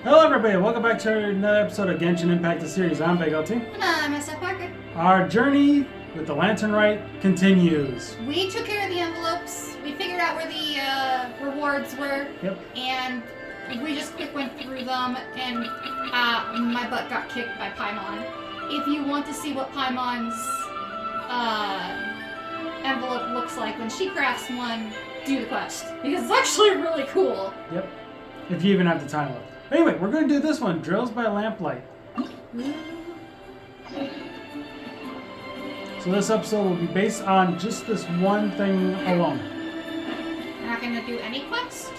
Hello everybody, welcome back to another episode of Genshin Impact the Series. I'm Big LT. And I'm SF Parker. Our journey with the Lantern Rite continues. We took care of the envelopes. We figured out where the rewards were. Yep. And we just quick went through them, and my butt got kicked by Paimon. If you want to see what Paimon's envelope looks like when she crafts one, do the quest. Because it's actually really cool. Yep. If you even have the time left. Anyway, we're going to do this one, Drills by Lamplight. So this episode will be based on just this one thing alone. We're not going to do any quest?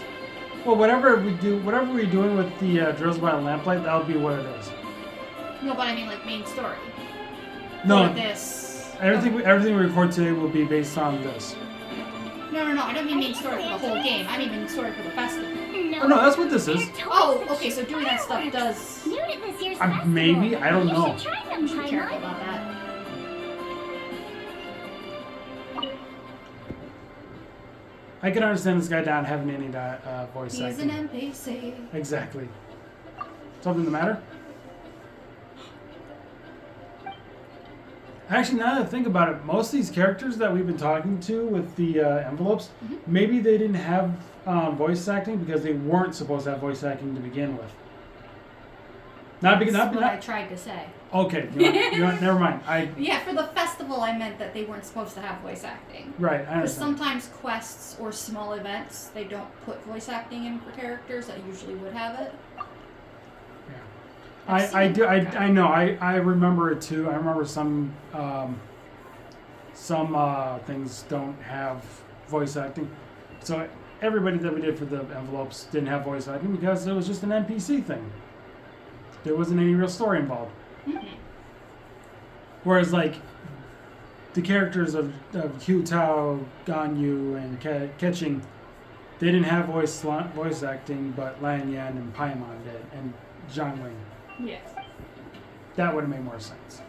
Well, whatever we're doing with the Drills by Lamplight, that'll be what it is. No, but I mean like main story. No, or this. everything we record today will be based on this. No, I don't mean main story for the whole game. I mean main story for the festival. Oh no, that's what this is. Oh, okay, so doing that stuff does... Maybe, I don't know. Be careful about that. I can understand this guy not having any voice He's acting. an NPC. Exactly. Something the matter? Actually, now that I think about it, most of these characters that we've been talking to with the envelopes, maybe they didn't have voice acting because they weren't supposed to have voice acting to begin with. That's what I tried to say. Okay, never mind. Yeah, for the festival, I meant that they weren't supposed to have voice acting. Right, I Because understand. sometimes quests or small events, they don't put voice acting in for characters that usually would have it. I know. I remember it too. I remember some things don't have voice acting. So everybody that we did for the envelopes didn't have voice acting because it was just an NPC thing. There wasn't any real story involved. Mm-hmm. Whereas like the characters of Hu Tao, Ganyu, and Ketching, they didn't have voice acting, but Lan Yan and Paimon did, and Zhang Wing. Yes. That would have made more sense.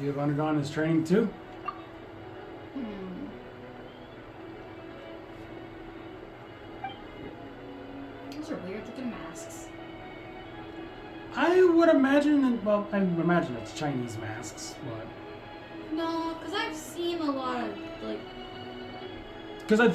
You have undergone his training too? Those are weird looking masks. I would imagine, I would imagine it's Chinese masks, but... No, because I've seen a lot of, like, Because I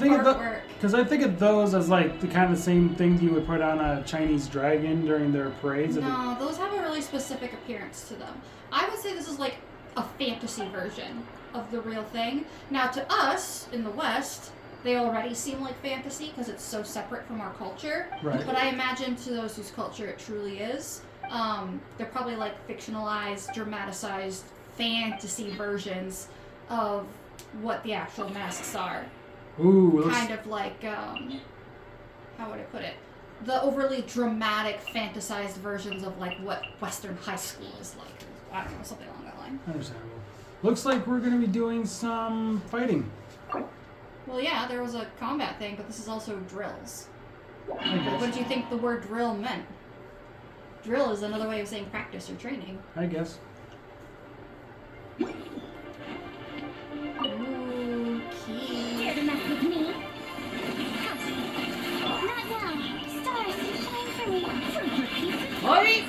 think of those as like the kind of same thing you would put on a Chinese dragon during their parades. No, those have a really specific appearance to them. I would say this is like a fantasy version of the real thing. Now, to us in the West, they already seem like fantasy because it's so separate from our culture. Right. But I imagine to those whose culture it truly is, they're probably like fictionalized, dramatized fantasy versions of what the actual masks are. Ooh, Kind of like, how would I put it? The overly dramatic, fantasized versions of like what Western high school is like. I don't know, something along that line. understandable. Looks like we're going to be doing some fighting. Well, yeah, there was a combat thing, but this is also drills. I guess. What did you think the word drill meant? Drill is another way of saying practice or training. I guess. Okay. Dare to mess with me? Not now. Stars, shine for me. Oi!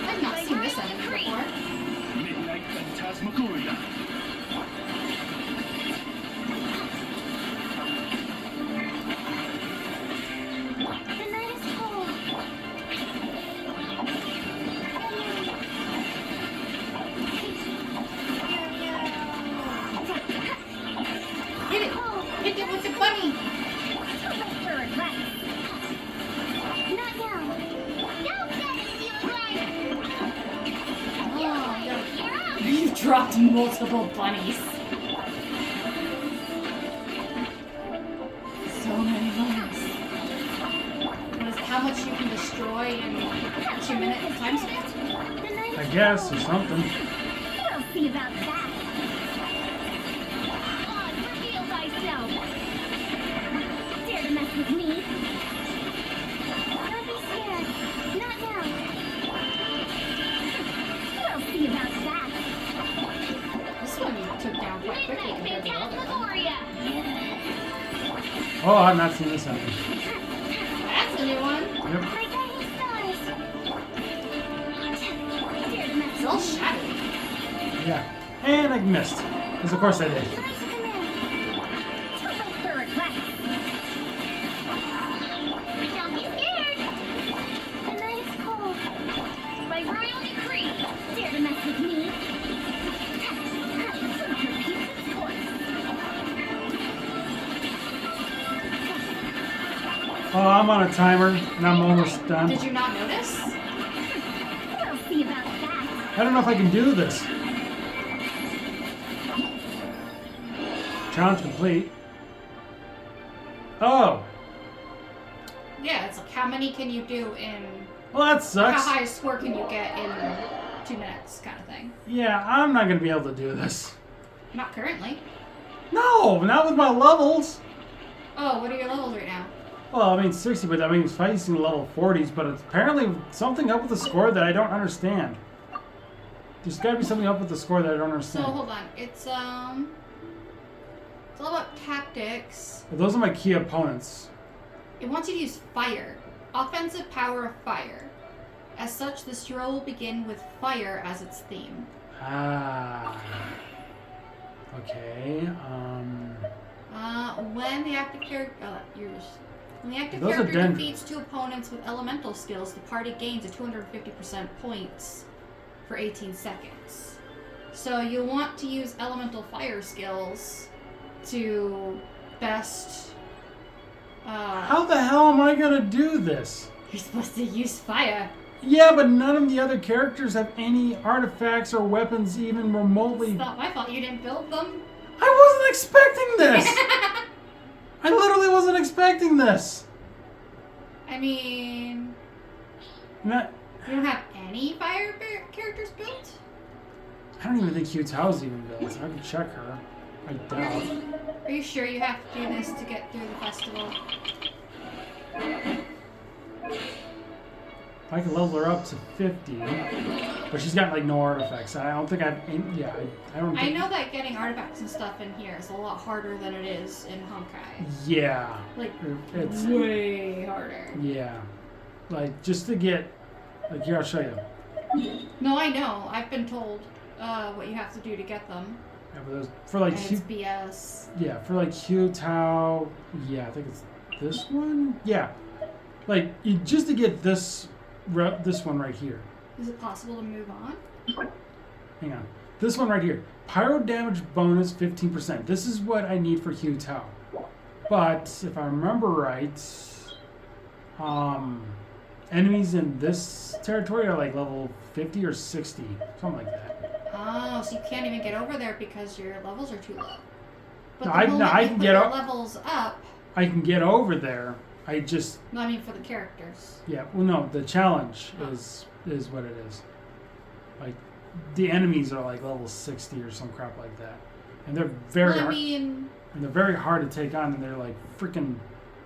I've not seen this enemy before. Midnight Phantasmagoria. The night is cold. Hit it! Hit it with the bunny! For regret. Not now. Don't get it, you right. Oh, you've dropped multiple bunnies. So many bunnies. much you can destroy in 2 minute time span? The night I is guess, or cold. something. We'll see about that. On, reveal thyself. Dare to mess with me? Don't be scared. Not now. We'll see about that. This one you took down quite quickly compared to the other one. Phantasmagoria. Oh, I've not seen this happen. That's a new one. Yep. My guiding stars. Dare to mess It's all with me? shattered. Yeah. And I missed. Because of course I did. Rise to command. Too late for request. Don't be scared. The night is cold. By royal decree, dare to mess with me? Repeat its course. Oh, I'm on a timer, and I'm almost done. Did you not notice? We'll see about that. I don't know if I can do this. Challenge complete. Oh, Yeah, it's like how many can you do in. well that How sucks. high a score can you get in 2 minutes, kind of thing? Yeah, I'm not gonna be able to do this. Not currently. No, not with my levels. Oh, what are your levels right now? Well, I mean 60, but I mean it's facing level 40s, but it's apparently something up with the score that I don't understand. There's gotta be something up with the score that I don't So understand. hold on. It's all about tactics. Those are my key opponents. It wants you to use fire. Offensive power of fire. As such, this hero will begin with fire as its theme. Ah. Okay. When the active character, when the active Those are character den- defeats 2 opponents with elemental skills, the party gains a 250% points for 18 seconds. So you want to use elemental fire skills to best. How the hell am I gonna do this? You're supposed to use fire. Yeah, but none of the other characters have any artifacts or weapons even remotely. It's not my fault you didn't build them. I wasn't expecting this! I literally wasn't expecting this! I mean, Not, you don't have any fire characters built? I don't even think Q Tao's even built. I can check her. I doubt. Are you sure you have to do this to get through the festival? I can level her up to 50, but she's got like no artifacts. I don't think I've. Yeah, I don't. I Think, know that getting artifacts and stuff in here is a lot harder than it is in Honkai. Yeah, Like, it's way harder. yeah, like just to get like here I'll show you. No, I know. I've been told what you have to do to get them. Yeah, but those, for like And Q, it's BS. yeah, for like Q Tao. Yeah, I think it's this one. Yeah, like you, just to get this this one right here. Is it possible to move on? Hang on. This one right here. Pyro damage bonus 15%. This is what I need for Hu Tao. But if I remember right, enemies in this territory are like level 50 or 60. Something like that. Oh, so you can't even get over there because your levels are too low. But No, the I moment can you put get your o- levels up. I can get over there. I just, No, I mean for the characters. yeah, well no, the challenge is what it is. Like, the enemies are like level 60 or some crap like that. And they're very Well, I hard. mean, And they're very hard to take on, and they're like freaking.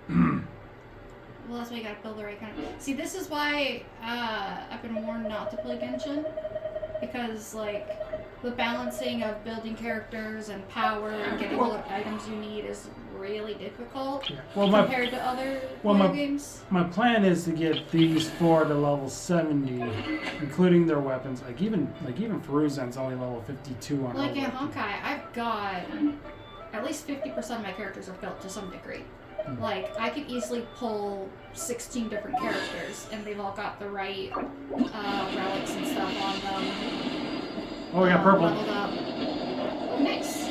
well, that's why you gotta build the right kind of. See, this is why I've been warned not to play Genshin, because like the balancing of building characters and power and getting all the items you need is really difficult Yeah. Well, my compared to other well, video my- games. plan is to get these 4 to level 70, including their weapons. Like even Feruzan's only level 52 on. Like her in weapon. Honkai, I've got at least 50% of my characters are built to some degree. Like, I could easily pull 16 different characters, and they've all got the right relics and stuff on them. Oh, we got purple. Leveled up. Oh, nice.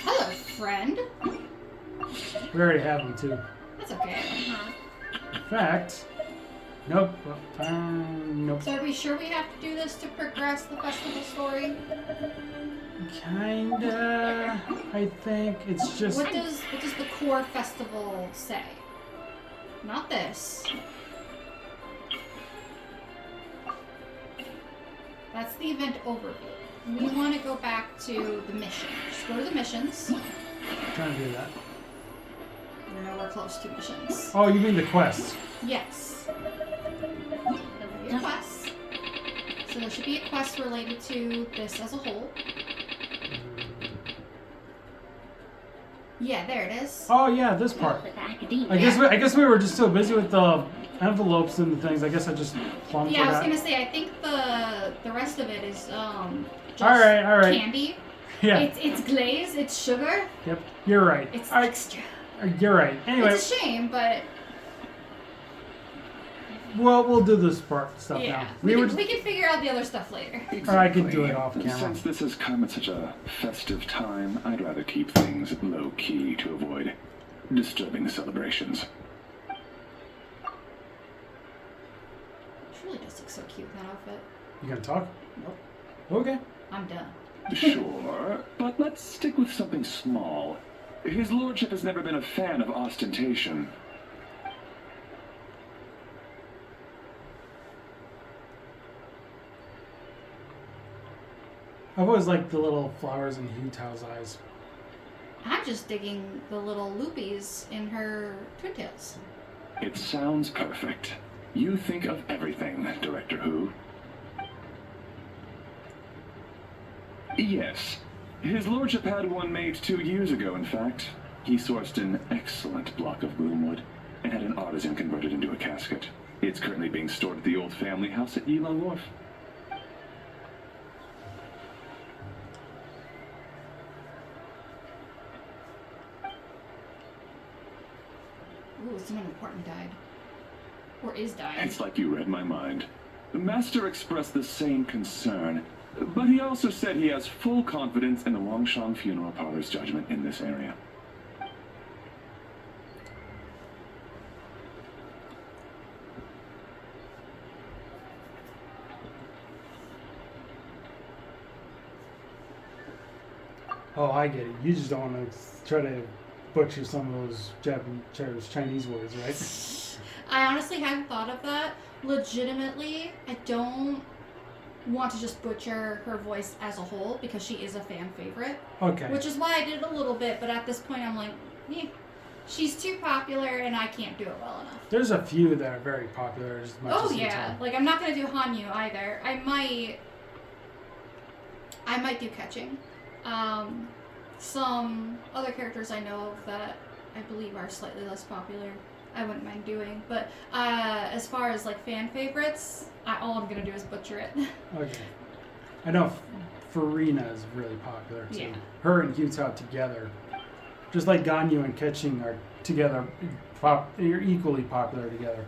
Hello, friend. We already have them too. That's okay. In fact, nope. Nope. So are we sure we have to do this to progress the festival story? Kinda. I think it's just. What does the core festival say? Not this. That's the event overview. We want to go back to the mission. Just go to the missions. Trying to do that. We're nowhere close to missions. Oh, you mean the quests? Yes. There'll be a quest. So there should be a quest related to this as a whole. Yeah, there it is. Oh yeah, this part. With academia. I guess we were just so busy with the envelopes and the things. I guess I just plumbed Yeah, I was that. gonna say I think the rest of it is just All right. candy. Yeah. It's glaze, it's sugar, Yep. You're right. it's All right, extra. you're right. Anyway, It's a shame, but we'll do this part stuff yeah, now. we were. can figure out the other stuff later. Or I could do it off camera. Since this has come at such a festive time, I'd rather keep things low-key to avoid disturbing the celebrations. She really does look so cute in that outfit. You gonna talk? Nope. Okay. I'm done. Sure, but let's stick with something small. His lordship has never been a fan of ostentation. I've always liked the little flowers in Hu Tao's eyes. I'm just digging the little loopies in her twin tails. It sounds perfect. You think of everything, Director Who. Yes. His lordship had one made 2 years ago, in fact. He sourced an excellent block of bloomwood and had an artisan convert it into a casket. It's currently being stored at the old family house at Yila Wharf. Ooh, someone important died. Or is dying. It's like you read my mind. The Master expressed the same concern, but he also said he has full confidence in the Longshang Funeral Parlor's judgment in this area. Oh, I get it. You just don't want to try to butcher some of those Japanese, Chinese words, right? I honestly hadn't thought of that. Legitimately, I don't want to just butcher her voice as a whole because she is a fan favorite. Okay. Which is why I did it a little bit, but at this point I'm like, yeah, she's too popular and I can't do it well enough. There's a few that are very popular. As much Oh as yeah, like I'm not gonna do Hanyu either. I might do Catching. Some other characters I know of that I believe are slightly less popular, I wouldn't mind doing. But as far as like fan favorites, all I'm gonna do is butcher it. Okay. I know Farina is really popular too. Yeah. Her and Hu Tao together, just like Ganyu and Ketching are together, they're equally popular together.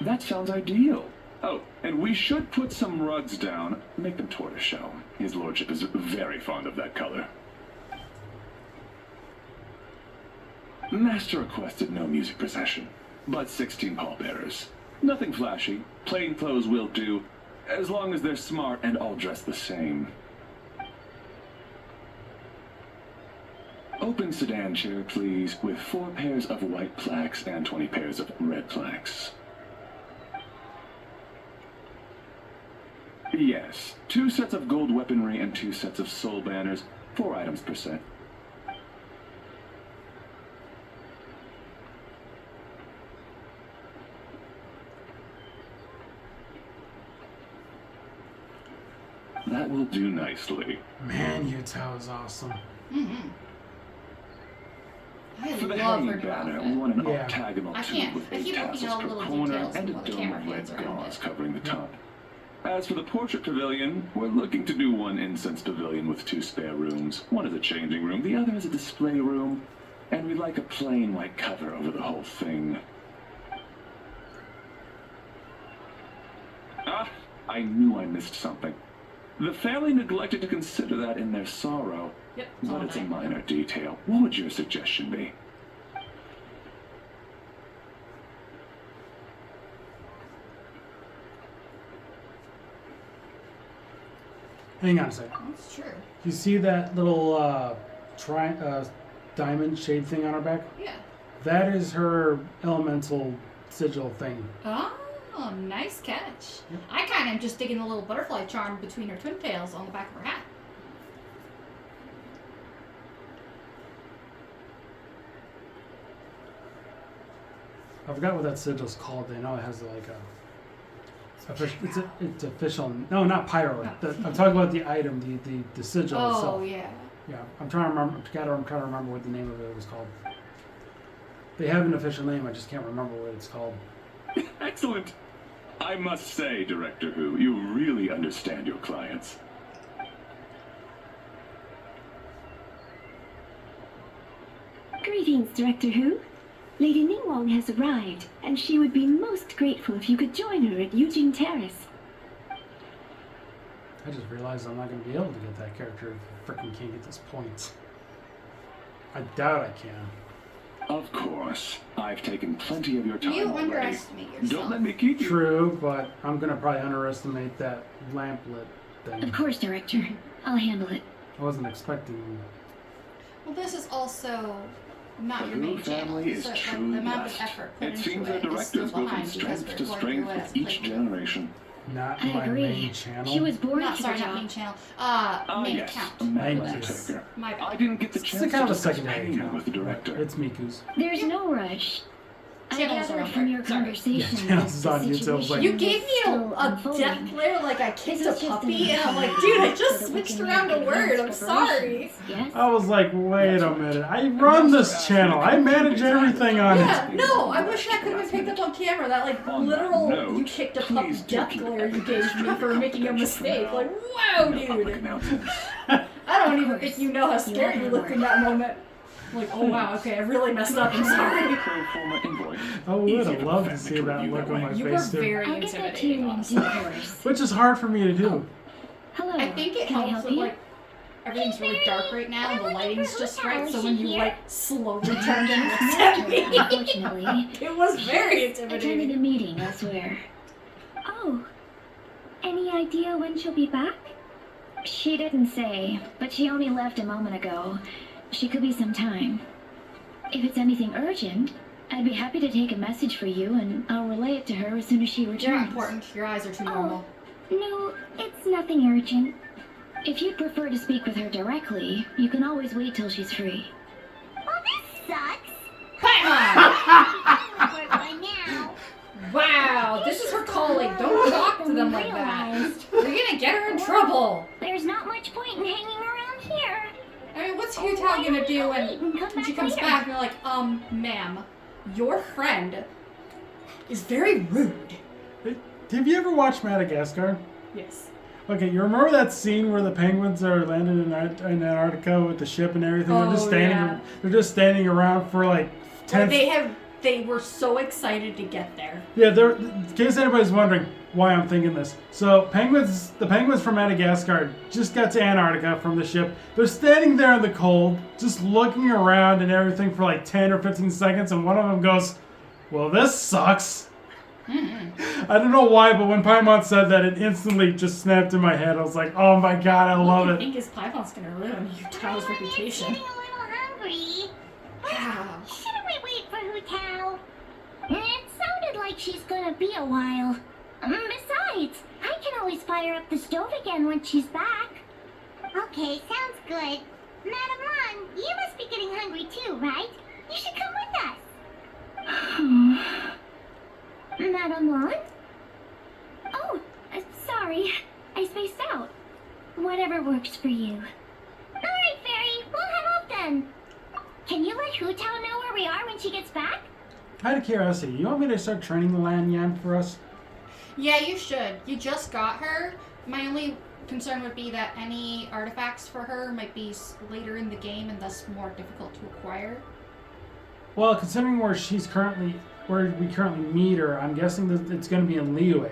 That sounds ideal. Oh, and we should put some rugs down. Make them tortoiseshell. His lordship is very fond of that color. Master requested no music procession, but 16 pallbearers. Nothing flashy. Plain clothes will do, as long as they're smart and all dressed the same. Open sedan chair, please, with 4 pairs of white plaques and 20 pairs of red plaques. Yes, 2 sets of gold weaponry and 2 sets of soul banners, 4 items per set. That will do nicely. Man, Hu Tao is awesome. Mm-hmm. I For the love her hanging new banner, outfit. we want an Yeah. octagonal I tube can't. with I 8 keep looking at tassels all per the little corner details and a while the dome camera of red hands around gauze it. covering the top. As for the portrait pavilion, we're looking to do one incense pavilion with 2 spare rooms. One is a changing room, the other is a display room. And we'd like a plain white cover over the whole thing. Ah, I knew I missed something. The family neglected to consider that in their sorrow. Yep. But it's a minor detail. What would your suggestion be? Hang on a second. That's true. You see that little diamond shade thing on our back? Yeah. That is her elemental sigil thing. Oh, nice catch. Yep. I kind of am just digging the little butterfly charm between her twin tails on the back of her hat. I forgot what that sigil's called. They know it has like it's official. No, not pyro. I'm talking about the item, the sigil Oh, itself. yeah. Yeah, I'm trying to remember. I'm trying to remember what the name of it was called. They have an official name. I just can't remember what it's called. Excellent. I must say, Director Who, you really understand your clients. Greetings, Director Who. Lady Ningwong has arrived, and she would be most grateful if you could join her at Eugene Terrace. I just realized I'm not going to be able to get that character if I freaking can't get those points. I doubt I can. Of course. I've taken plenty of your time You already. underestimate yourself. Don't let me keep you. True, but I'm going to probably underestimate that lamplit thing. Of course, Director. I'll handle it. I wasn't expecting. Well, this is also not The your Who main channel, family is so like, the truly amount blessed. of effort put It into seems it that is still directors go from behind because strength we're to going strength through it with as each playthrough. generation. Not I my agree. main channel. She was born Not, for sorry, the not main job. channel. Main Yes, account. a main Thank you. taker. My bad. I didn't get the It's chance a kind to of a discuss secondary payment account. with the director. It's Miku's. There's no rush. I Channels are gathered on from there. your Sorry. conversation Yeah, channels that on the YouTube, situation like- You is gave me still a unfolding. death glare like I kicked This a is just puppy, an and I'm like, example dude, I for just the switched looking around a at word. I'm advanced sorry. preparations, Yes? I was like, wait a minute. I run this channel. I manage everything on Yeah, it. no, I wish I could have been picked up on camera. That like On that literal note, you kicked a puppy please do death keep glare you everything gave me for making a mistake. Like, wow, No public dude. announcements. I don't even think you know how scared you looked in that moment. Like, oh wow, okay, I really messed up. I'm sorry. Pro forma invoice. I would Easy have for loved the to family see that review look that on way. my You were face too. very I'll get that to intimidating, you in honestly. due course. Which is hard for me to do. Hello. I think it Can I helps help that you? like everything's really dark right now and the lighting's just right, so when you Here. like slowly turned and looked at me, Unfortunately, it was very attended a intimidating. meeting elsewhere. Oh, any idea when she'll be back? She didn't say, but she only left a moment ago. She could be some time. If it's anything urgent, I'd be happy to take a message for you, and I'll relay it to her as soon as she returns. You're not important. Your eyes are too normal. No, it's nothing urgent. If you'd prefer to speak with her directly, you can always wait till she's free. Well, this sucks. Paimon! Over by now. Wow, this is her calling. Don't talk to them like that. You're gonna get her in trouble. There's not much point in hanging around here. I mean, what's Hutao gonna do when she comes back and you're like, ma'am, your friend is very rude. Have you ever watched Madagascar? Yes. Okay, you remember that scene where the penguins are landing in Antarctica with the ship and everything? They're just Oh, standing. yeah. They're just standing around for like 10. They were so excited to get there. Yeah, in case anybody's wondering why I'm thinking this. So the penguins from Madagascar just got to Antarctica from the ship. They're standing there in the cold, just looking around and everything for like 10 or 15 seconds, and one of them goes, "Well, this sucks." I don't know why, but when Paimon said that, it instantly just snapped in my head. I was like, "Oh my god, I love I it." think his Paimon's gonna ruin Hutao's I'm reputation. getting a little hungry. Wow. Shouldn't we wait for Hu Tao? It sounded like she's gonna be a while. Besides, I can always fire up the stove again once she's back. Okay, sounds good. Madam Lan, you must be getting hungry too, right? You should come with us. Madam Lan? Oh, sorry. I spaced out. Whatever works for you. Alright, Fairy, we'll head off then. Can you let Hu Tao know where we are when she gets back? Out of curiosity, you want me to start training the Lan Yan for us? Yeah, you should. You just got her. My only concern would be that any artifacts for her might be later in the game and thus more difficult to acquire. Well, considering where we currently meet her, I'm guessing that it's going to be in Liyue.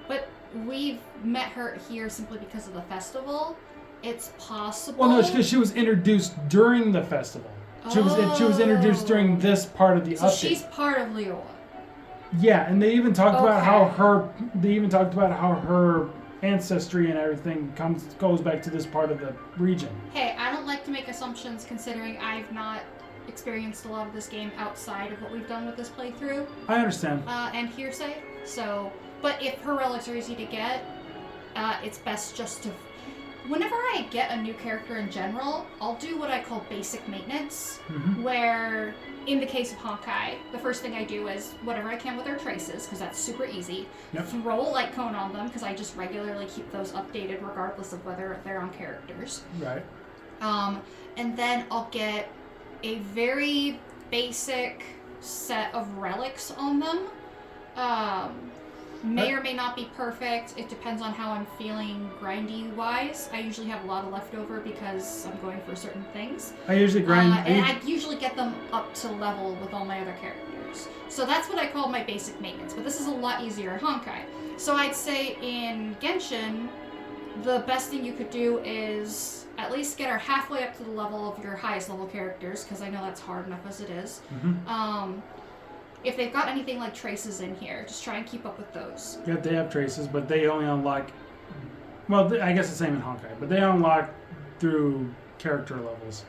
But we've met her here simply because of the festival. It's possible. Well, no, it's because she was introduced during the festival. She was introduced during this part of the So update. she's part of Liyue. Yeah, and they even talked about how Okay. her ancestry and everything goes back to this part of the region. Hey, I don't like to make assumptions considering I've not experienced a lot of this game outside of what we've done with this playthrough I understand. and hearsay. So, but if her relics are easy to get, it's best just to. Whenever I get a new character in general, I'll do what I call basic maintenance, where, in the case of Honkai, the first thing I do is whatever I can with their traces, because that's super easy. Yep. Throw a light cone on them, because I just regularly keep those updated regardless of whether they're on characters. Right. And then I'll get a very basic set of relics on them. May or may not be perfect. It depends on how I'm feeling grindy-wise. I usually have a lot of leftover because I'm going for certain things. I usually grind. And I usually get them up to level with all my other characters. So that's what I call my basic maintenance. But this is a lot easier in Honkai. So I'd say in Genshin, the best thing you could do is at least get her halfway up to the level of your highest level characters, because I know that's hard enough as it is. If they've got anything like traces in here, just try and keep up with those. Yeah, they have traces, but they only unlock. Well, I guess the same in Honkai, but they unlock through character levels.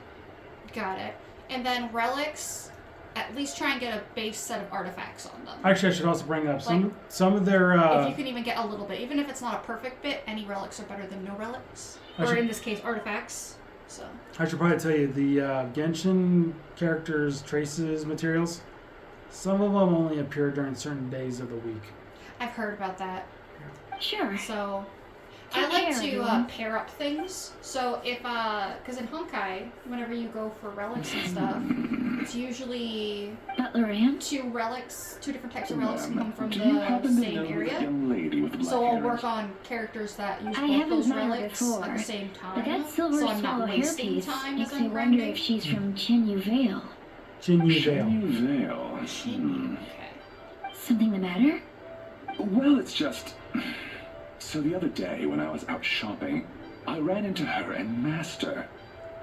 Got it. And then relics, at least try and get a base set of artifacts on them. Actually, I should also bring up some of their. If you can even get a little bit, even if it's not a perfect bit, any relics are better than no relics. Or in this case, artifacts. So. I should probably tell you the Genshin characters traces materials. Some of them only appear during certain days of the week. I've heard about that. Sure. So, I like to pair up things. So if, because in Honkai, whenever you go for relics and stuff, it's usually Butler Ann? two different types of relics come from Do you happen the to know same area. the young lady with the black So I'll hair? work on characters that use I both haven't those met her relics before, at the same time. But that silver so I'm swallow not wasting hairpiece time makes as me I'm wonder grinding. if she's from Chinyu Vale. Chinyu Vale. Veil. Okay. Something the matter? Well, it's just... So the other day, when I was out shopping, I ran into her and Master.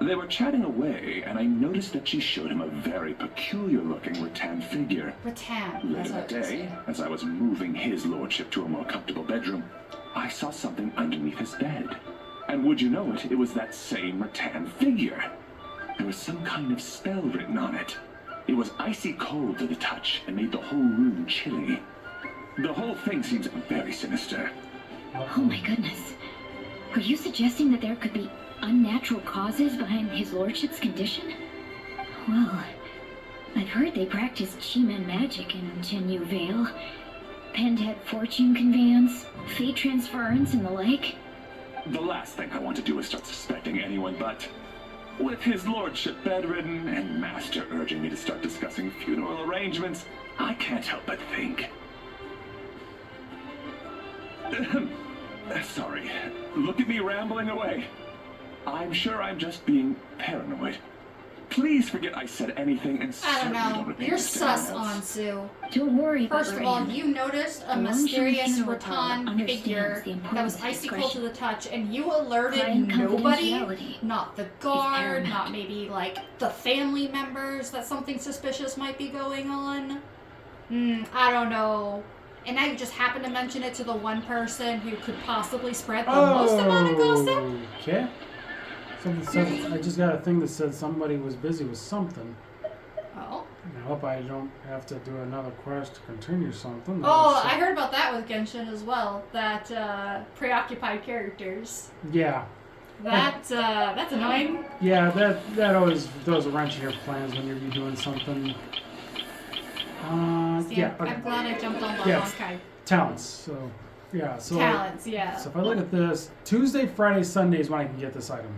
They were chatting away, and I noticed that she showed him a very peculiar-looking rattan figure. Rattan. Later that day, as I was moving his lordship to a more comfortable bedroom, I saw something underneath his bed. And would you know it, it was that same rattan figure. There was some kind of spell written on it. It was icy cold to the touch and made the whole room chilly. The whole thing seems very sinister. Oh my goodness. Are you suggesting that there could be unnatural causes behind his lordship's condition? Well, I've heard they practice Chi-Men magic in Chinyu Vale. Pendhead fortune conveyance, fate transference, and the like. The last thing I want to do is start suspecting anyone, but with his lordship bedridden and Master urging me to start discussing funeral arrangements, I can't help but think. Sorry. Look at me rambling away. I'm sure I'm just being paranoid. Please forget I said anything and I don't certainly know. repeat You're this to sus, anyone else. Ansu. Don't worry, First Butler of all, Ann. you noticed a The mysterious Longshan Funeral rattan figure understands the that was importance of icy cold to discretion. the touch, and you alerted Client nobody, confidentiality not the guard, paramount. not maybe like the family members, that something suspicious might be going on. I don't know. And now you just happen to mention it to the one person who could possibly spread the most amount of gossip? Okay. Something says, I just got a thing that said somebody was busy with something. Oh. I hope I don't have to do another quest to continue something. Oh, I heard about that with Genshin as well. That preoccupied characters. Yeah. That's annoying. Yeah, that always throws a wrench in your plans when you're doing something. See, Yeah. I'm Okay. glad I jumped on the Yes. Honkai Talents. So, yeah. So. talents. Yeah. So if I look at this, Tuesday, Friday, Sunday is when I can get this item.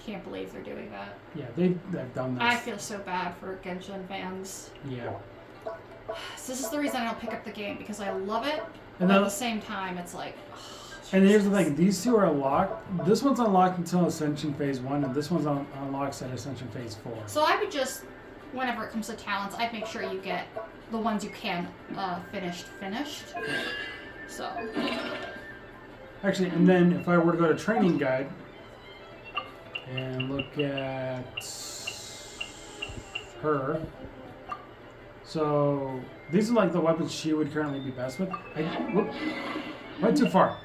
Can't believe they're doing that. Yeah, they've done this. I feel so bad for Genshin fans. Yeah. So this is the reason I don't pick up the game, because I love it, And but at then, the same time, it's like. and here's the thing: these two are unlocked. This one's unlocked until Ascension Phase 1, and this one's unlocks at Ascension Phase 4. So I would just, whenever it comes to talents, I'd make sure you get the ones you can finished. So. Actually, and then if I were to go to Training Guide and look at her, so these are like the weapons she would currently be best with. Went too far.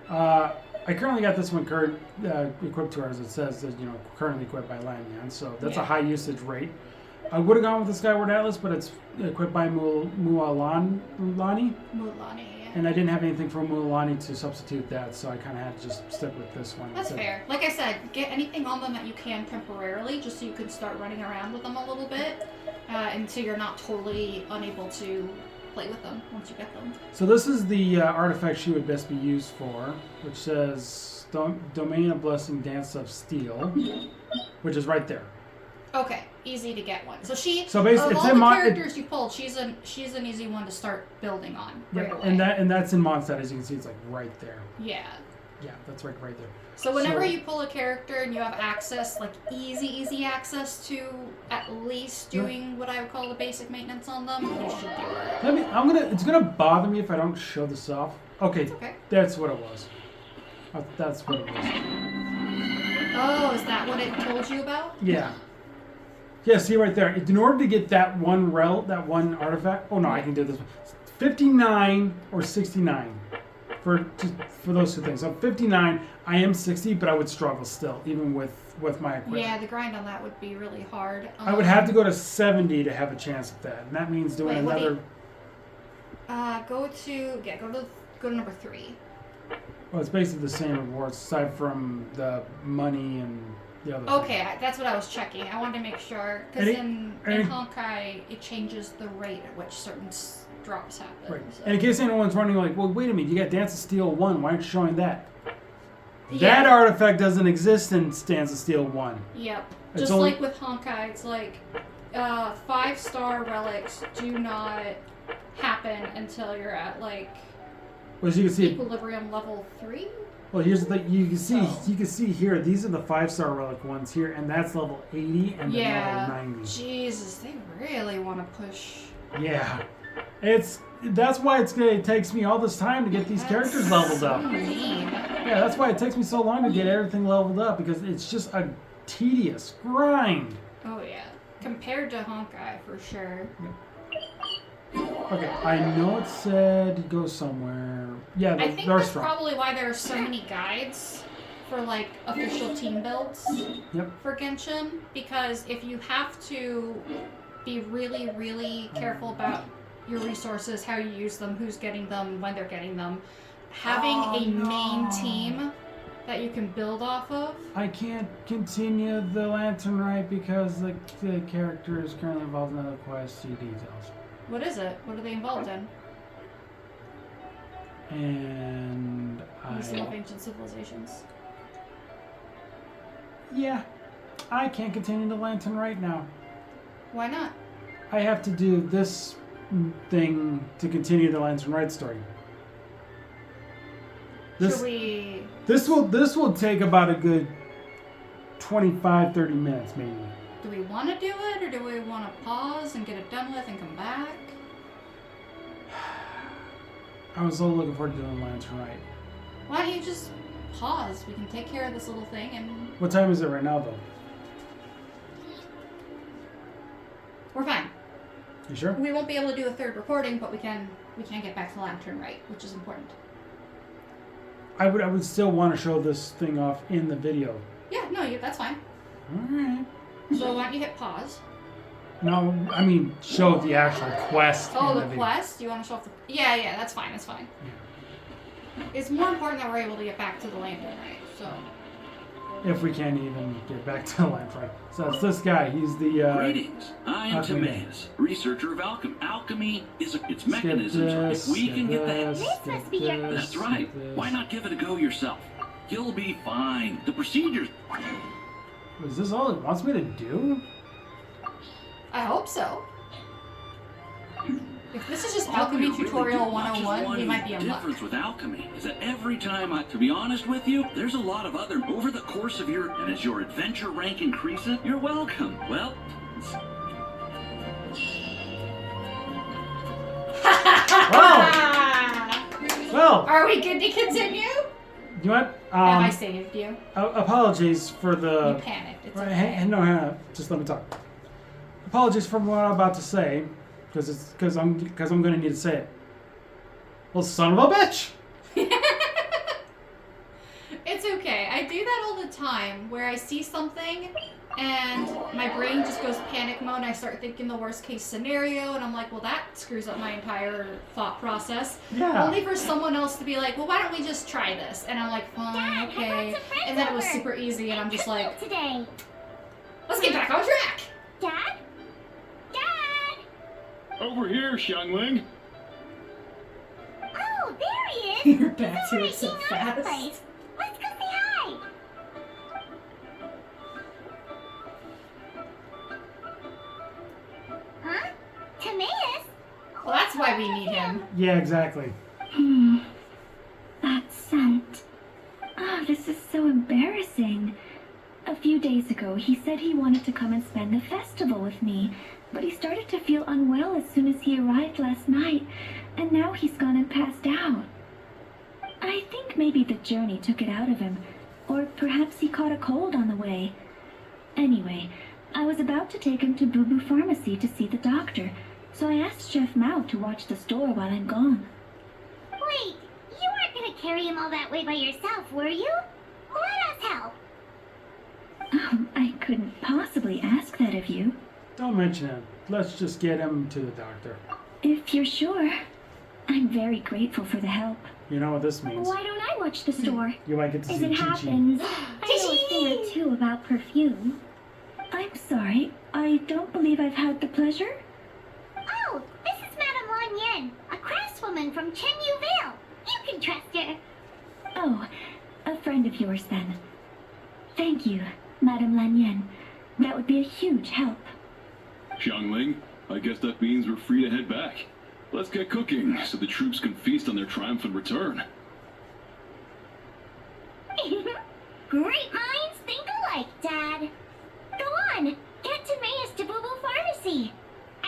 I currently got this one equipped to her, as it says that, currently equipped by Lanyan, so that's a Yeah. high usage rate. I would have gone with the Skyward Atlas, but it's equipped by Mualani, Mulan, yeah. and I didn't have anything for Mualani to substitute that, so I kind of had to just stick with this one. That's fair. Like I said, get anything on them that you can temporarily, just so you can start running around with them a little bit, and so you're not totally unable to play with them once you get them. So this is the artifact she would best be used for, which says Domain of Blessing, Dance of Steel, which is right there. Okay, easy to get one. So So basically, of it's all in the mon- characters you pulled, she's an easy one to start building on right away. and that's in Mondstadt, as you can see, it's like right there. Yeah. Yeah, that's right there. So whenever you pull a character and you have access, like easy access to at least doing what I would call the basic maintenance on them, you should do it. It's gonna bother me if I don't show this off. Okay, Okay. that's what it was. That's what it was. Oh, is that what it told you about? Yeah. Yeah, see right there. In order to get that one artifact. Oh no, I can do this one. 59 or 69 for those two things. So 59, I am 60, but I would struggle still, even with my equipment. Yeah, the grind on that would be really hard. I would have to go to 70 to have a chance at that, and that means doing Wait, what do another. Go to number 3. Well, it's basically the same rewards aside from the money and the other. Okay, that's what I was checking. I wanted to make sure because in Honkai it changes the rate at which certain drops happen. Right. So. And in case anyone's wondering, like, well, wait a minute, you got Dance of Steel 1. Why aren't you showing that? Yeah. That artifact doesn't exist in Dance of Steel 1. Yep. It's Just only- like with Honkai, it's like 5-star relics do not happen until you're at like Well, as you can see, equilibrium level 3. well, here's the thing. You can see here. These are the 5-star relic ones here, and that's level 80 and then level 90. Jesus, they really want to push. Yeah, that's why it takes me all this time to get these characters leveled up. So mean. Yeah, that's why it takes me so long to get everything leveled up, because it's just a tedious grind. Oh yeah, compared to Honkai for sure. Okay, I know it said go somewhere. Yeah, I think they're that's strong. probably why there are so many guides for like official team builds for Genshin, because if you have to be really, really careful about your resources, how you use them, who's getting them, when they're getting them, having a main team that you can build off of. I can't continue the Lantern Rite because the character is currently involved in another quest. See details. What is it? What are they involved in? And Museum of Ancient Civilizations. Yeah, I can't continue the Lantern right now. Why not? I have to do this thing to continue the Lantern Rite story. Should we... This will take about a good 25-30 minutes maybe. Do we want to do it, or do we want to pause and get it done with and come back? I was so looking forward to doing Lantern Rite. Why don't you just pause? We can take care of this little thing and... What time is it right now, though? We're fine. You sure? We won't be able to do a third recording, but we can get back to Lantern Rite, which is important. I would still want to show this thing off in the video. Yeah, no, that's fine. Alright. So why don't you hit pause? No, I mean show the actual quest. Oh, in the video. quest? You want to show off the... Yeah, that's fine, that's fine. Yeah. It's more important that we're able to get back to the Lantern Rite, so... If we can't even get back to the Lantern Rite. So it's this guy. He's the... Greetings. I am alchemy. Timaeus, researcher of alchemy. Alchemy is its Skip mechanisms. this, If we can get that... This must be your- That's right. Why not give it a go yourself? You'll be fine. The procedures... Is this all it wants me to do? I hope so. If this is just All Alchemy we really Tutorial do, not just 101, we one might be in luck. difference with alchemy is that every time to be honest with you, there's a lot of other over the course of your and as your adventure rank increases, you're welcome. Well, Well, Are we good to continue? you know what? Have I saved you? Apologies for the... You panicked. It's Right, okay. hang on, just let me talk. Apologies for what I'm about to say, because I'm going to need to say it. Well, son of a bitch! It's okay. I do that all the time, where I see something, and my brain just goes panic mode and I start thinking the worst case scenario and I'm like, well, that screws up my entire thought process. Yeah. Only for someone else to be like, well, why don't we just try this? And I'm like, fine, Dad, I okay. brought some friends And then it was over. super easy and I'm just like, Today. let's get back on track. Dad? Dad? Over here, Xiangling. Oh, there he is. You're back to it He's so already in our fast. place. Let's go say hi. Huh? Timaeus? Well, that's why we need him. Yeah, exactly. That scent. Oh, this is so embarrassing. A few days ago, he said he wanted to come and spend the festival with me, but he started to feel unwell as soon as he arrived last night, and now he's gone and passed out. I think maybe the journey took it out of him, or perhaps he caught a cold on the way. Anyway, I was about to take him to Boo Boo Pharmacy to see the doctor, so I asked Chef Mao to watch the store while I'm gone. Wait, you weren't gonna carry him all that way by yourself, were you? Let us help. I couldn't possibly ask that of you. Don't mention it. Let's just get him to the doctor. If you're sure. I'm very grateful for the help. You know what this means. Why don't I watch the store? You might get to As see it Chi-Chi. happens, I know a thing or two about perfume. I'm sorry, I don't believe I've had the pleasure. Oh, this is Madame Lan Yen, a craftswoman from Chen Yu Vale. You can trust her. Oh, a friend of yours then. Thank you, Madame Lan Yen. That would be a huge help. Xiangling, I guess that means we're free to head back. Let's get cooking so the troops can feast on their triumphant return. Great minds think alike, Dad. Go on, get Timaeus to Boo Boo Pharmacy.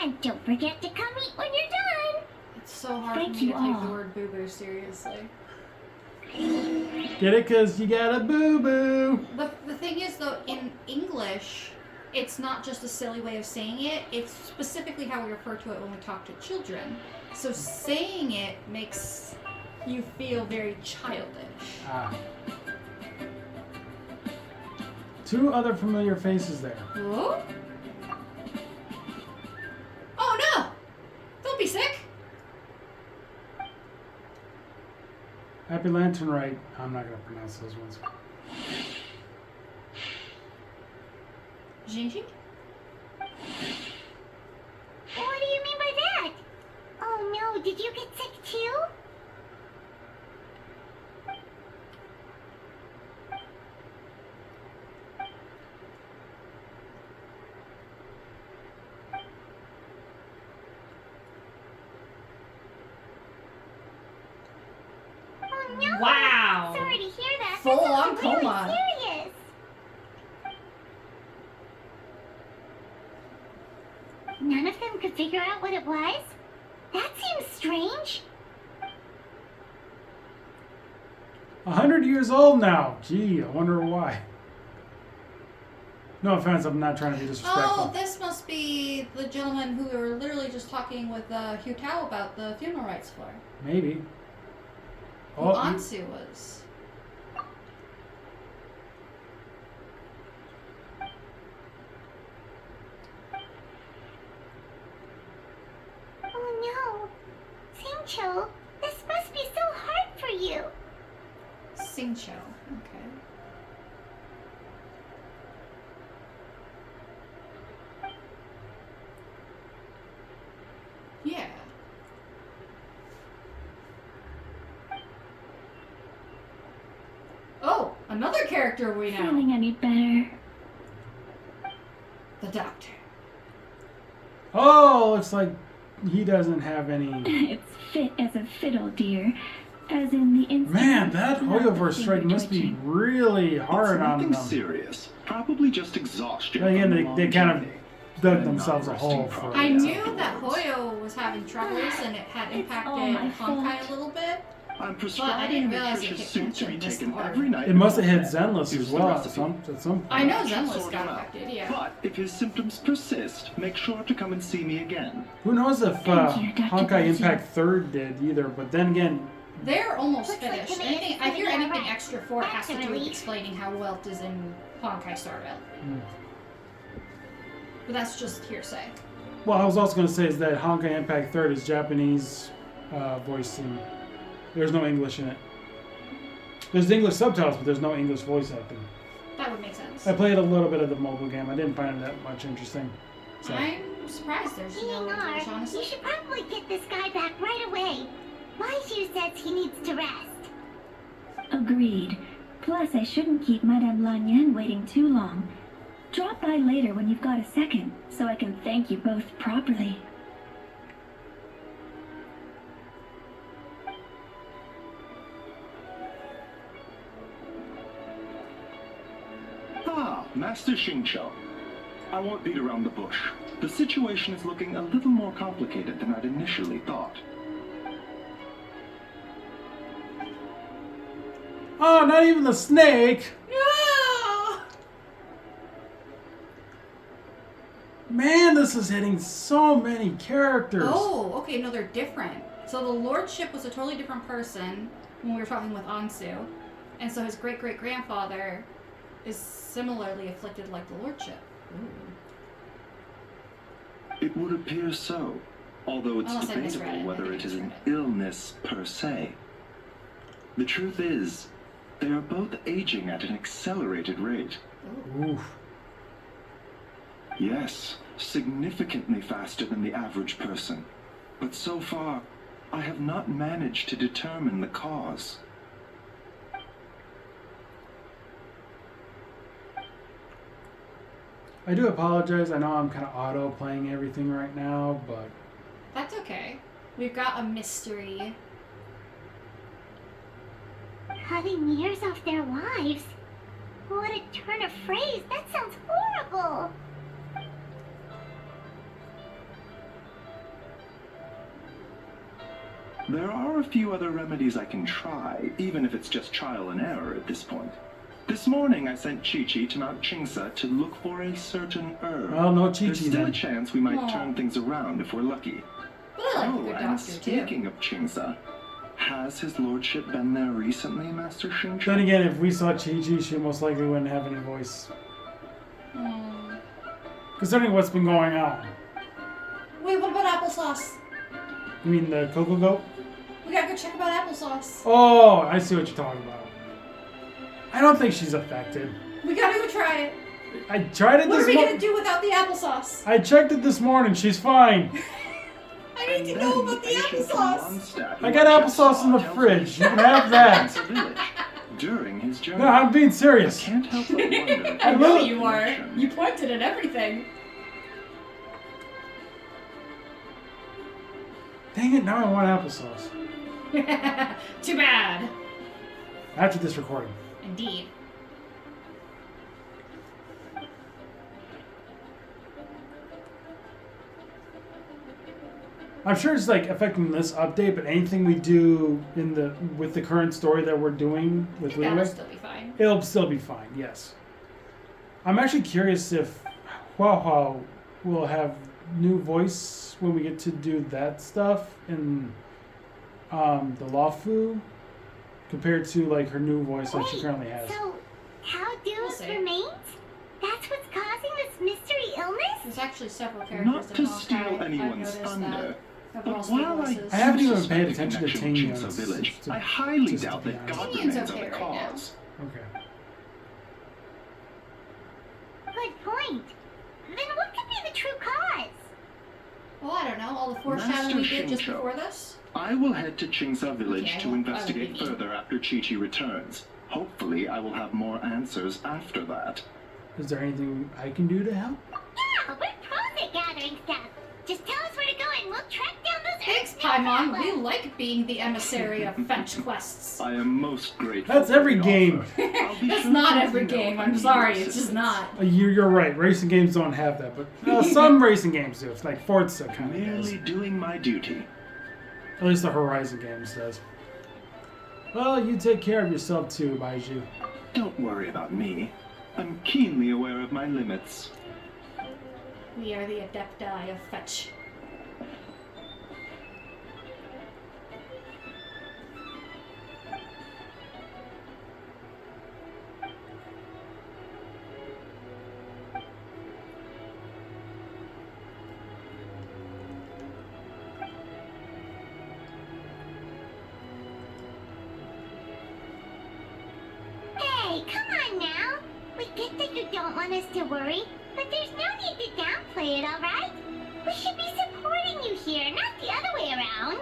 And don't forget to come eat when you're done. It's so hard Thank for me you to take all. the word boo-boo seriously. Get it? Because you got a boo-boo. The thing is, though, in English, it's not just a silly way of saying it. It's specifically how we refer to it when we talk to children. So saying it makes you feel very childish. Ah. Two other familiar faces there. Whoa? Oh no! Don't be sick! Happy Lantern Right. I'm not going to pronounce those ones. Genshin? What do you mean by that? Oh no, did you get sick too? Oh no! Wow! Sorry to hear that. Full That on sounds really coma. serious. None of them could figure out what it was? That seems strange. 100 years old now. Gee, I wonder why. No offense, I'm not trying to be disrespectful. Oh, this must be the gentleman who we were literally just talking with Hugh Tao about the funeral rites for. Maybe. Who Oh, Ansu was. Oh no. Singcho, this must be so hard for you. Singcho. Okay. Yeah. Oh, another character we know. Feeling any better? The Doctor. oh, looks like he doesn't have any. It's fit as a fiddle, dear. As in the instant. Man, that not the Hoyoverse strike finger must be twitching. really hard It's on nothing them. serious. Probably just exhaustion. Then again, from the they long kind of journey. dug And themselves a not hole resting for properly. I it. knew that Hoyo was having troubles and it had It's all impacted my Honkai fault. a little bit. I'm I prescribing didn't a realize it nutritious kicked soup to be into this taken hard. every night. It must have hit before bed. Zenless Here's as the well at recipe. some point. I know Should Zenless sort got him out. affected, yeah. But if his symptoms persist, make sure to come and see me again. Who knows if Thank you, Dr. Honkai Garcia. Impact 3rd did either, but then again, They're almost Looks like finished. Timaeus Anything, is I hear doing anything alright. extra for it has to That's a do with relief. explaining how Welt is in Honkai Star Rail. But that's just hearsay. Well, I was also going to say is that Honkai Impact 3rd is Japanese voicing. There's no English in it. There's English subtitles, but there's no English voice acting. That would make sense. I played a little bit of the mobile game. I didn't find it that much interesting. So. I'm surprised there's no English, DNR, honestly. you should probably get this guy back right away. Baiju says he needs to rest. Agreed. Plus, I shouldn't keep Madame Lanyan waiting too long. Drop by later when you've got a second, so I can thank you both properly. Ah, Master Xingqiu. I won't beat around the bush. The situation is looking a little more complicated than I'd initially thought. Oh, not even the snake! No! Man, this is hitting so many characters. Oh, okay, no, they're different. So the lordship was a totally different person when we were talking with Ansu. And so his great-great-grandfather is similarly afflicted like the lordship. Ooh. It would appear so, although it's Unless I misread debatable it. whether I it think I is an misread it. illness per se. The truth is, they are both aging at an accelerated rate. Oof. Yes, significantly faster than the average person. But so far, I have not managed to determine the cause. I do apologize. I know I'm kind of auto-playing everything right now, but... That's okay. We've got a mystery. Cutting years off their lives? What a turn of phrase! That sounds horrible! There are a few other remedies I can try, even if it's just trial and error at this point. This morning I sent Chi-Chi to Mount Chingsa to look for a certain herb. Well, no Chi-Chi There's still then. a chance we might Aw. turn things around if we're lucky. But I like a Oh, good and doctor, too. speaking of Chingsa, has his lordship been there recently, Master Xingqiu? Then again, if we saw Chi-Chi, she most likely wouldn't have any voice. Hmm. Considering what's been going on. Wait, what about applesauce? You mean the Cocoa Goat? We gotta go check about applesauce. Oh, I see what you're talking about. I don't think she's affected. We gotta go try it. I tried it What are this we gonna morning. do without the applesauce? I checked it this morning. She's fine. I need to know about the applesauce. I got applesauce in the fridge. You can have that. During his journey. No, I'm being I serious. can't help but wonder. I know Look. you are. You pointed at everything. Dang it, now I want applesauce. Too bad. After this recording. Indeed. I'm sure it's like affecting this update, but anything we do in the with the current story that we're doing with That'll Leeway, still be fine. it'll still be fine, yes. I'm actually curious if Huahua will have new voice when we get to do that stuff in the Lawfu compared to like her new voice that she currently has. So, Cow We'll Deals see. remains? That's what's causing this mystery illness? There's actually several characters Not in to Honkai. steal I've anyone's noticed thunder, that have but lost while their I, voices. I haven't even suspect paid a attention to connection Ting with Yun's, Chingsa Village, to- I highly just to doubt be that honest. God Ting Yun's remains okay are the right now. cause. Okay. Good point. Then what could be the true cause? Well, I don't know. All the foreshadowing we did just before this. I will head to Chingsa Village Okay, to I investigate would be. further after Chi-Chi returns. Hopefully, I will have more answers after that. Is there anything I can do to help? Yeah, we're profit gathering stuff. Just tell us where to go and we'll track down those Thanks, herbs Paimon. that We like being the emissary of fetch quests. I am most grateful. That's for every the game. offer. I'll be That's sure not to every let you know game. if I I'm need sorry. your It's just assistance. not. You're right. Racing games don't have that, but some racing games do. It's like Forza kind of does. Merely doing my duty. At least the Horizon games does. Well, you take care of yourself too, Baiju. Don't worry about me. I'm keenly aware of my limits. We are the adepti of fetch. get that you don't want us to worry, but there's no need to downplay it, alright? We should be supporting you here, not the other way around.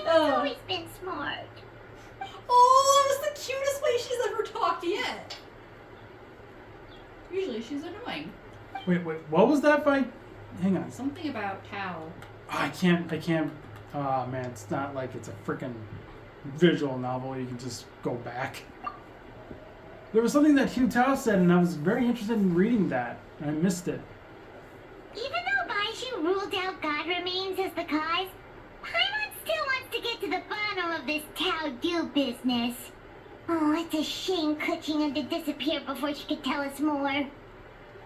I've always been smart. Oh, that was the cutest way she's ever talked yet. Usually she's annoying. Wait, what was that fight? Hang on. Something about Tao. I can't. Oh man, it's not like it's a freaking visual novel. You can just go back. There was something that Hugh Tao said, and I was very interested in reading that. And I missed it. Even though Baiju ruled out God Remains as the cause, Paimon still wants to get to the bottom of this Tao Do business. Oh, it's a shame Kuching had to disappear before she could tell us more.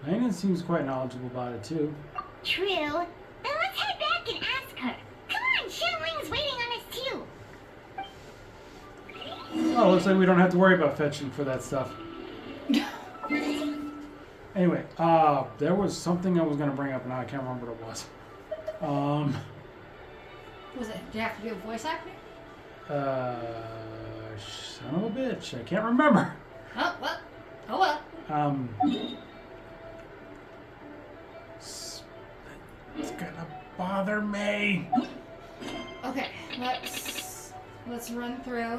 Aina seems quite knowledgeable about it too. True. Then let's head back and ask her. Come on, Xianling's waiting on us too. Oh, looks like we don't have to worry about fetching for that stuff. Anyway, there was something I was gonna bring up, and now I can't remember what it was. Was it? Did you have to do a voice acting? Son of a bitch, I can't remember. Oh, what? Oh, well. It's gonna bother me. Okay, let's run through.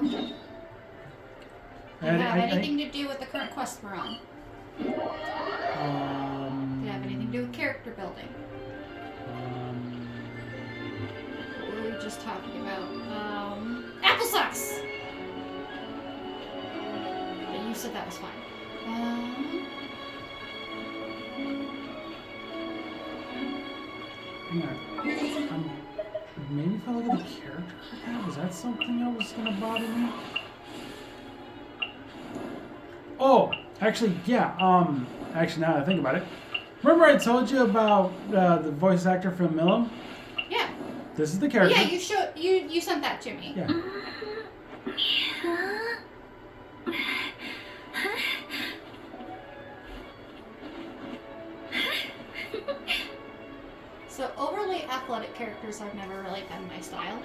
Do you have anything to do with the current quest we're on? Do you have anything to do with character building? What were we just talking about? Applesauce! Yeah, you said that was fine. Hang on. Maybe if I look at the character right now, was that something that was gonna bother me? Oh, actually, yeah. Actually, now that I think about it, remember I told you about the voice actor from Milam? Yeah. This is the character. Yeah, you sent that to me. Yeah. So overly athletic characters have never really been my style.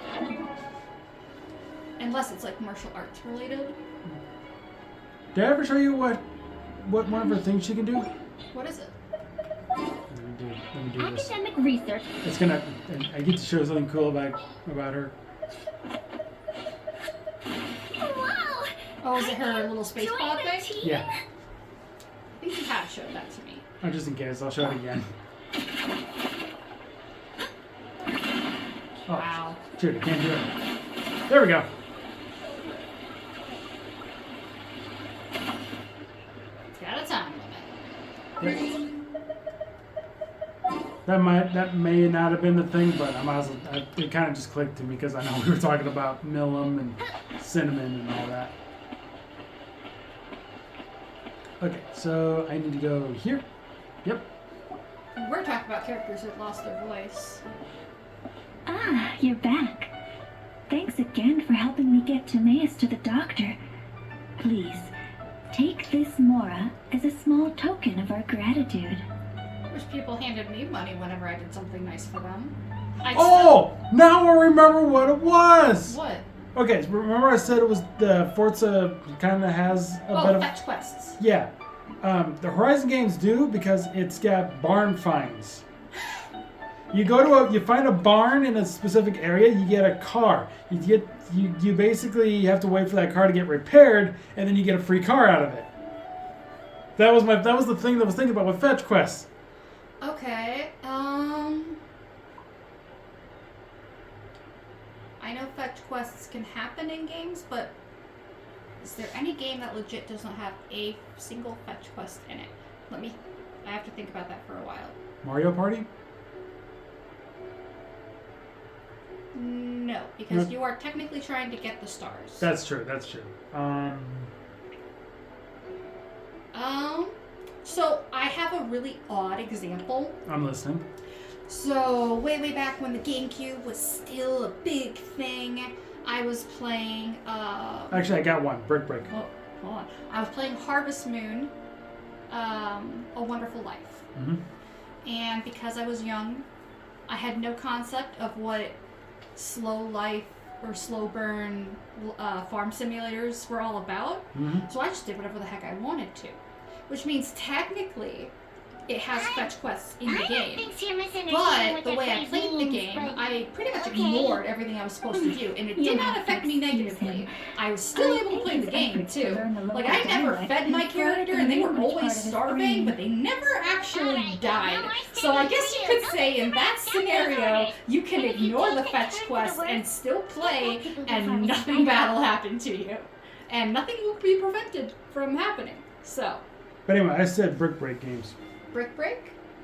Unless it's like martial arts related. Did I ever show you what one of her things she can do? What is it? Let me do this. Academic research. It's gonna. I get to show something cool about her. Wow! Oh, is it her little space Join pod the thing? team? Yeah. I think you have showed that to me. Oh, just in case, I'll show it again. Oh, Wow. shoot, I can't do it. There we go. It's got a time limit. Yep. That may not have been the thing, but it kind of just clicked to me because I know we were talking about Milam and cinnamon and all that. Okay, so I need to go here. Yep. We're talking about characters that lost their voice. Ah, you're back. Thanks again for helping me get Timaeus to the doctor. Please, take this Mora as a small token of our gratitude. Wish people handed me money whenever I did something nice for them. Now I remember what it was! What? Okay, so remember I said it was the Forza kind of has a bit of... fetch quests. Yeah. The Horizon games do because it's got barn finds. You go to you find a barn in a specific area, you get a car. You basically have to wait for that car to get repaired, and then you get a free car out of it. That was the thing that I was thinking about with fetch quests. Okay. I know fetch quests can happen in games, but is there any game that legit does not have a single fetch quest in it? I have to think about that for a while. Mario Party? No, because you are technically trying to get the stars. That's true. So I have a really odd example. I'm listening. So way back when the GameCube was still a big thing, I was playing. Actually, I got one. Brick. Oh, hold on. I was playing Harvest Moon, A Wonderful Life. Mm-hmm. And because I was young, I had no concept of what slow life or slow burn farm simulators were all about. Mm-hmm. So I just did whatever the heck I wanted to, which means technically it has fetch quests in the I game. don't think you're misunderstanding But what the that way I phrase played the means, game, but- I pretty much okay. ignored everything I was supposed to do, and it You did not have affect to me excuse negatively. him. I was still I able to think play the his game efforts to too. learn the local Like, I never dialect fed my has brought character, the and they were language part always of his starving, brain. but they never actually Alright, died. no more So I standing guess you for you. could say in that scenario, you can And if you ignore take the the fetch turn for quest the worst, and still play, people do and find it nothing better. bad will happen to you. And nothing will be prevented from happening. So, But anyway, I said brick break games. Brick Break?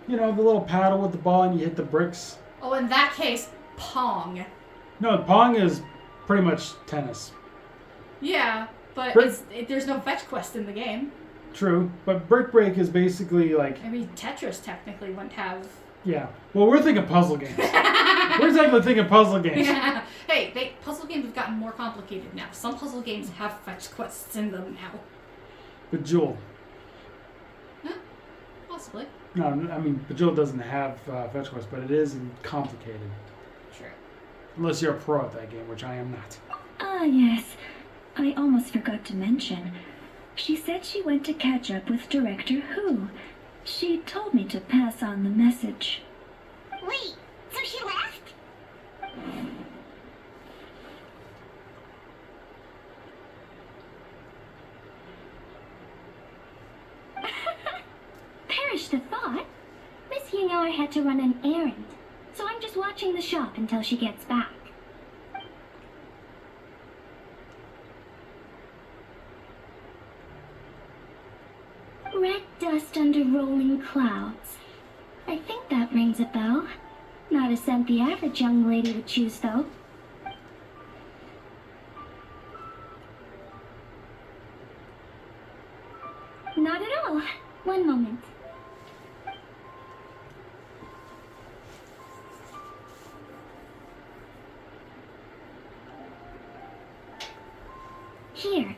You know, the little paddle with the ball and you hit the bricks. Oh, in that case, Pong. No, Pong is pretty much tennis. Yeah, but Brick- there's no fetch quest in the game. True, but brick break is basically like, I mean, Tetris technically wouldn't have. yeah. Well, we're thinking puzzle games. We're exactly thinking puzzle games. Yeah. Hey, puzzle games have gotten more complicated now. Some puzzle games have fetch quests in them now. But Bejeweled. Possibly. No, I mean, Bejeweled doesn't have fetch quests, but it is complicated. True. Unless you're a pro at that game, which I am not. Ah, yes. I almost forgot to mention. She said she went to catch up with Director Who. She told me to pass on the message. Wait, so she left? Perish the thought. Miss Ying'ar had to run an errand, so I'm just watching the shop until she gets back. Red dust under rolling clouds. I think that rings a bell. Not a scent the average young lady would choose, though. Not at all. One moment. Here.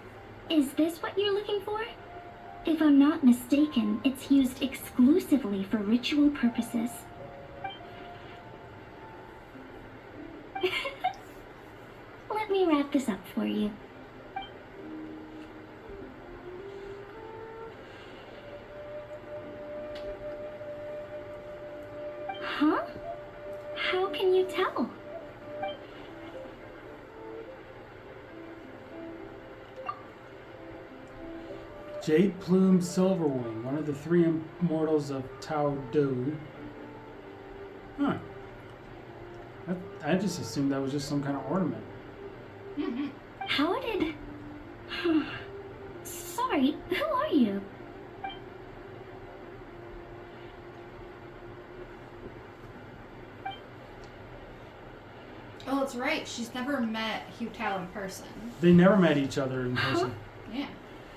Is this what you're looking for? If I'm not mistaken, it's used exclusively for ritual purposes. Let me wrap this up for you. Huh? How can you tell? Jade Plume Silverwing, one of the three immortals of Tao Do. Huh. I just assumed that was just some kind of ornament. Mm-hmm. How did... Sorry, who are you? Oh, that's right. She's never met Hugh Tao in person. They never met each other in person. Yeah.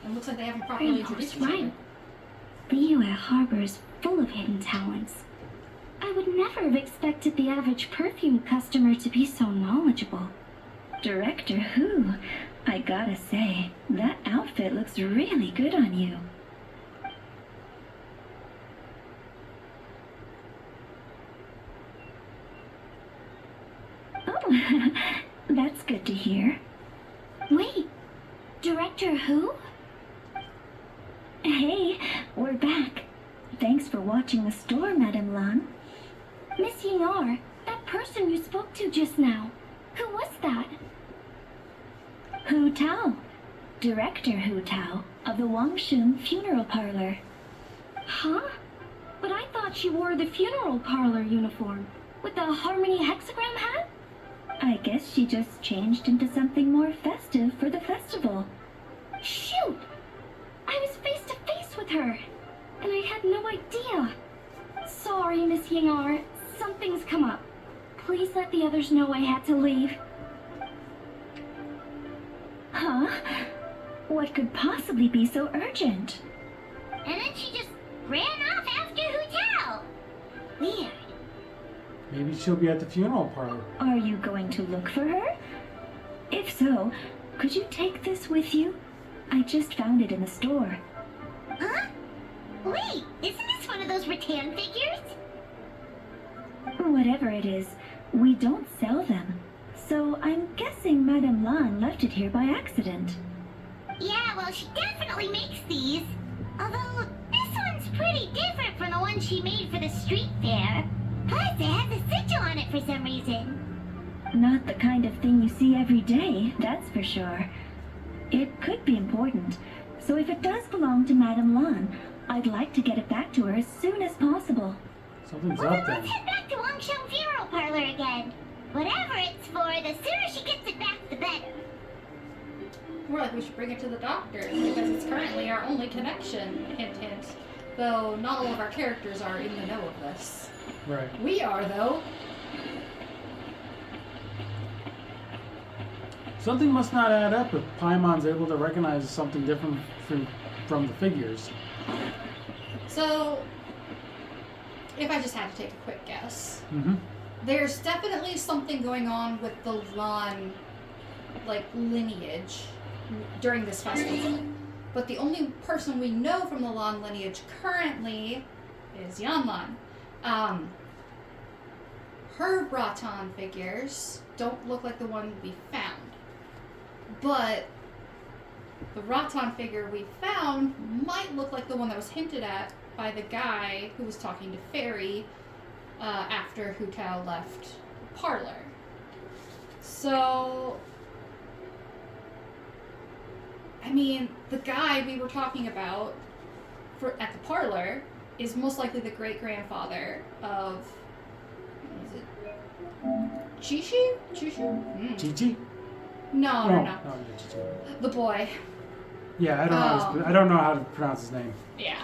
It looks like they haven't properly introduced each other. right. Liyue Harbor is full of hidden talents. I would never have expected the average perfume customer to be so knowledgeable. Director Who, I gotta say, that outfit looks really good on you. Oh, that's good to hear. Wait, Director Who? Hey, we're back. Thanks for watching the store, Madame Lan. Miss Ying'ar, that person you spoke to just now, who was that? Hu Tao. Director Hu Tao of the Wangshun Funeral Parlor. Huh? But I thought she wore the funeral parlor uniform with the Harmony hexagram hat? I guess she just changed into something more festive for the festival. Shoot! I was face to face with her, and I had no idea. Sorry, Miss Ying'ar. Something's come up. Please let the others know I had to leave. Huh? What could possibly be so urgent? And then she just ran off after Hu Tao. Weird. Maybe she'll be at the funeral parlor. Are you going to look for her? If so, could you take this with you? I just found it in the store. Huh? Wait, isn't this one of those rattan figures? Whatever it is, we don't sell them. So I'm guessing Madame Lan left it here by accident. Yeah, well, she definitely makes these. Although, this one's pretty different from the one she made for the street fair. Plus, it has a sigil on it for some reason. Not the kind of thing you see every day, that's for sure. It could be important, so if it does belong to Madame Lan, I'd like to get it back to her as soon as possible. Something's Well, up then there. let's head back to Wangsheng Funeral Parlor again. Whatever it's for, the sooner she gets it back, the better. More like we should bring it to the doctor, because it's currently our only connection, hint hint. Though not all of our characters are in the know of this. Right. We are, though. Something must not add up if Paimon's able to recognize something different from the figures. So, if I just had to take a quick guess, Mm-hmm. there's definitely something going on with the Lan, lineage during this festival. But the only person we know from the Lan lineage currently is Yanlan. Her Ratan figures don't look like the one we found. But the Ratan figure we found might look like the one that was hinted at by the guy who was talking to Fairy after Hu Tao left the parlor. So, I mean, the guy we were talking about at the parlor is most likely the great-grandfather of, what is it? Chichi? Chi-Chi? No. yeah, Chi-Chi. The boy. Yeah, I don't know how to pronounce his name. Yeah.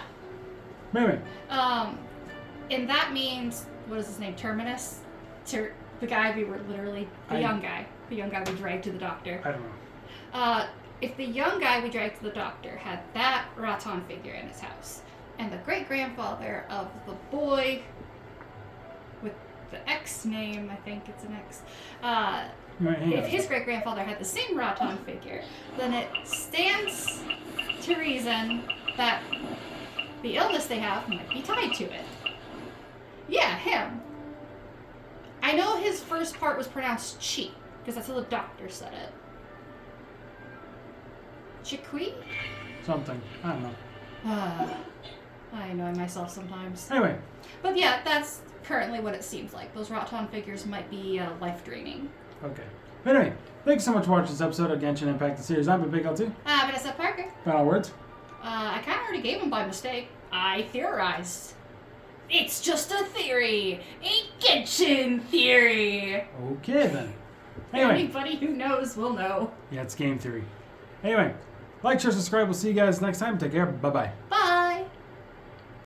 Anyway, And that means, what is his name? Terminus? The guy we were literally, the young guy we dragged to the doctor. I don't know. If the young guy we dragged to the doctor had that Ratan figure in his house, and the great-grandfather of the boy with the X name, I think it's an X, if his great-grandfather had the same Ratan figure, then it stands to reason that the illness they have might be tied to it. Yeah, him. I know his first part was pronounced Chi, because that's how the doctor said it. Chiqui? Something. I don't know. I annoy myself sometimes. Anyway, But yeah, that's currently what it seems like. Those Ratan figures might be life-draining. okay. Anyway, thanks so much for watching this episode of Genshin Impact the Series. I'm Big L2. Vanessa Parker. Final words? I kind of already gave them by mistake. I theorized. It's just a theory. A Genshin theory. Okay then. Anyway. Anybody who knows will know. Yeah, it's game theory. Anyway, like, share, subscribe. We'll see you guys next time. Take care. Bye-bye. Bye.